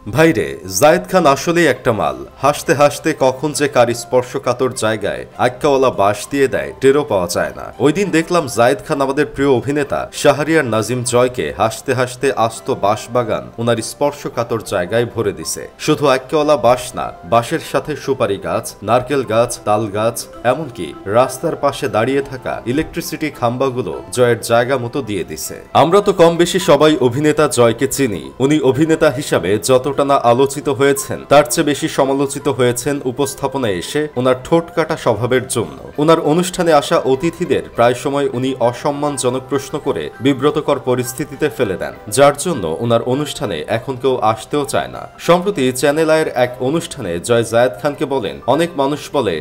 ভাইরে, জায়েদ খান আসলেই একটা মাল। হাসতে হাসতে কখন যে কার স্পর্শকাতর জায়গায় আক্কাওয়ালা বাঁশ দিয়ে দেয় টেরও পাওয়া যায় না। ওই দিন দেখলাম জায়েদ খান আমাদের প্রিয় অভিনেতা শাহরিয়ার নাজিম জয়কে হাসতে হাসতে আস্ত বাঁশবাগান ওনার স্পর্শকাতর জায়গায় ভরে দিছে। শুধু আক্কাওয়ালা বাঁশ না, বাঁশের সাথে সুপারি গাছ, নারকেল গাছ, তাল গাছ, এমনকি রাস্তার পাশে দাঁড়িয়ে থাকা ইলেকট্রিসিটি খাম্বাগুলো জয়ের জায়গা মতো দিয়ে দিছে। আমরা তো কম বেশি সবাই অভিনেতা জয়কে চিনি। উনি অভিনেতা হিসাবে যতটা না আলোচিত হয়েছেন, তার চেয়ে বেশি সমালোচিত হয়েছেন উপস্থাপনায় এসে ওনার ঠোঁট কাটা স্বভাবের জন্য। ওনার অনুষ্ঠানে আসা অতিথিদের প্রায় সময় উনি অসম্মানজনক প্রশ্ন করে বিব্রতকর পরিস্থিতিতে ফেলে দেন, যার জন্য ওনার অনুষ্ঠানে এখন কেউ আসতেও চায় না। সম্প্রতি চ্যানেল আইয়ের এক অনুষ্ঠানে জয় জায়েদ খানকে বলেন, অনেক মানুষ বলে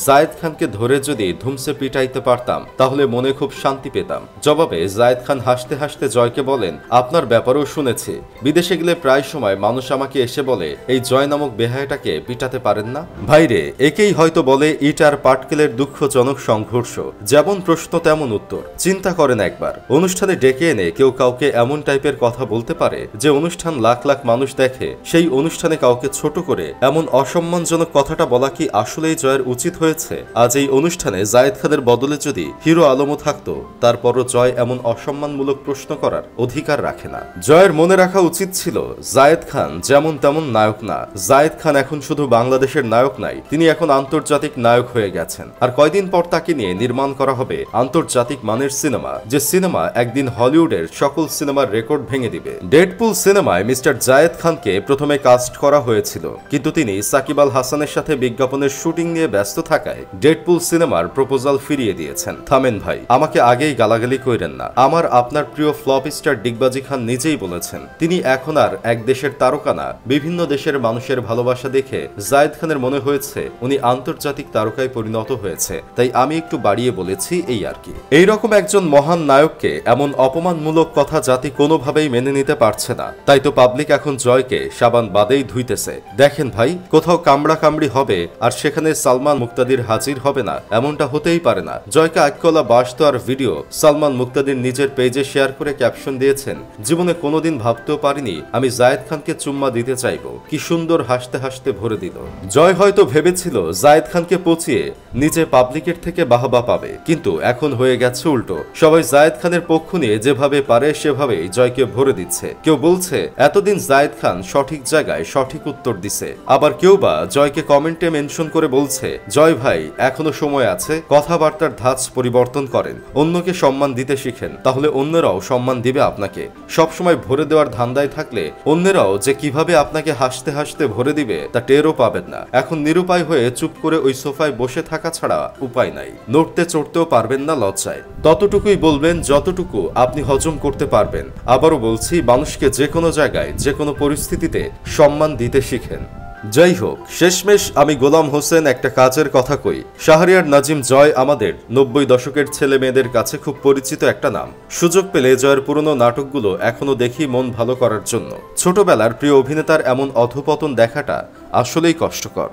জায়েদ খানকে ধরে যদি ধুমসে পিটাইতে পারতাম তাহলে মনে খুব শান্তি পেতাম। জবাবে জায়েদ খান হাসতে হাসতে জয়কে বলেন, আপনার ব্যাপারেও শুনেছি, বিদেশে গেলে প্রায় সময় মানুষ আমাকে এসে বলে এই জয় নামক বেহায়াটাকে পিটাতে পারেন না। ভাইরে, একেই হয়তো বলে ইট আর পাটকেলের দুঃখজনক সংঘর্ষ। যেমন প্রশ্ন তেমন উত্তর। চিন্তা করেন একবার, অনুষ্ঠানে ডেকে এনে কেউ কাউকে এমন টাইপের কথা বলতে পারে যে অনুষ্ঠান লাখ লাখ মানুষ দেখে, সেই অনুষ্ঠানে কাউকে ছোট করে এমন অসম্মানজনক কথাটা বলা কি আসলেই জয়ের উচিত হয়েছে? আজ এই অনুষ্ঠানে জায়েদ খানের বদলে যদি হিরো আলমও থাকতো, তারপরও জয় এমন অসম্মানমূলক প্রশ্ন করার অধিকার রাখে না। জয়ের মনে রাখা উচিত ছিল, জায়েদ খান যেমন তেমন নায়ক না। জায়েদ খান এখন শুধু বাংলাদেশের নায়ক নাই, তিনি এখন আন্তর্জাতিক নায়ক হয়ে গেছেন। আর কয়দিন পর তাকে নিয়ে নির্মাণ করা হবে আন্তর্জাতিক মানের সিনেমা, যে সিনেমা একদিন হলিউডের সকল সিনেমার রেকর্ড ভেঙে দিবে। ডেডপুল সিনেমায় মিস্টার জায়েদ খানকে প্রথমে কাস্ট করা হয়েছিল, কিন্তু তিনি সাকিব আল হাসানের সাথে বিজ্ঞাপনের শুটিং নিয়ে ব্যস্ত থাকায় ডেডপুল সিনেমার প্রপোজাল ফিরিয়ে দিয়েছেন। থামেন ভাই, আমাকে আগেই গালাগালি কইরেন না। আমার আপনার প্রিয় ফ্লপ স্টার ডিগবাজি খান নিজেই বলেছেন তিনি এখন আর এক দেশের তারকা না, বিভিন্ন দেশের মানুষের ভালোবাসা দেখে জায়েদ খানের মনে হয়েছে উনি আন্তর্জাতিক তারকায় পরিণত হয়েছে, তাই আমি একটু বাড়িয়ে বলেছি, এই আর কি। এইরকম একজন মহান নায়ককে এমন অপমানমূলক কথা জাতি কোনোভাবেই মেনে নিতে পারছে না, তাই তো পাবলিক এখন জয়কে সাবান বাদেই ধুইতেছে। দেখেন ভাই, কোথাও কামড়া কামড়ি হবে আর সেখানে সালমান মুক্তাদির হাজির হবে না, এমনটা হতেই পারে না। জয়কে আক্কাওয়ালা বাঁশ দেওয়ার ভিডিও সালমান মুক্তাদির নিজের পেজে শেয়ার করে ক্যাপশন দিয়েছেন, জীবনে কোনোদিন ভাবতেও পারিনি আমি জায়েদ খানকে চুম্মা দিতে চাইবো। কি সুন্দর হাসতে হাসতে ভরে দিল। জয় হয়তো ভেবেছিল জায়েদ খানকে পচিয়ে নিজে পাবলিকের থেকে বাহবা পাবে, কিন্তু এখন হয়ে গেছে উল্টো। সবাই জায়েদ খানের পক্ষ নিয়ে যেভাবে পারে সেভাবেই জয়কে ভরে দিচ্ছে। কেউ বলছে এতদিন জায়েদ খান সঠিক জায়গায় সঠিক উত্তর দিছে, আবার কেউ বা জয়কে কমেন্টে মেনশন করে বলছে, জয় ভাই এখনো সময় আছে, কথাবার্তার ধাঁচ পরিবর্তন করেন, অন্যকে সম্মান দিতে শিখেন, তাহলে অন্যরাও সম্মান দিবে আপনাকে। সবসময় ভরে দেওয়ার ধান্দায় থাকলে অন্যরাও যে কিভাবে আপনাকে হাসতে হাসতে ভরে দিবে তা টেরও পাবেন না। এখন নিরুপায় হয়ে চুপ করে ওই সোফায় বসে থাকা ছাড়া উপায় নাই। নড়তে চড়তেও পারবেন না লজ্জায়। ততটুকুই বলবেন যতটুকু আপনি হজম করতে পারবেন। আবারও বলছি, মানুষকে যে কোনো জায়গায় যে কোনো পরিস্থিতিতে সম্মান দিতে শিখেন। যাই হোক, শেষমেশ আমি গোলাম হোসেন একটা কাজের কথা কই। শাহরিয়ার নাজিম জয় আমাদের 90 দশকের ছেলে মেয়েদের কাছে খুব পরিচিত একটা নাম। সুযোগ পেলে জয়ের পুরনো নাটকগুলো এখনো দেখি মন ভালো করার জন্য। ছোটবেলার প্রিয় অভিনেতার এমন অধঃপতন দেখাটা আসলেই কষ্টকর।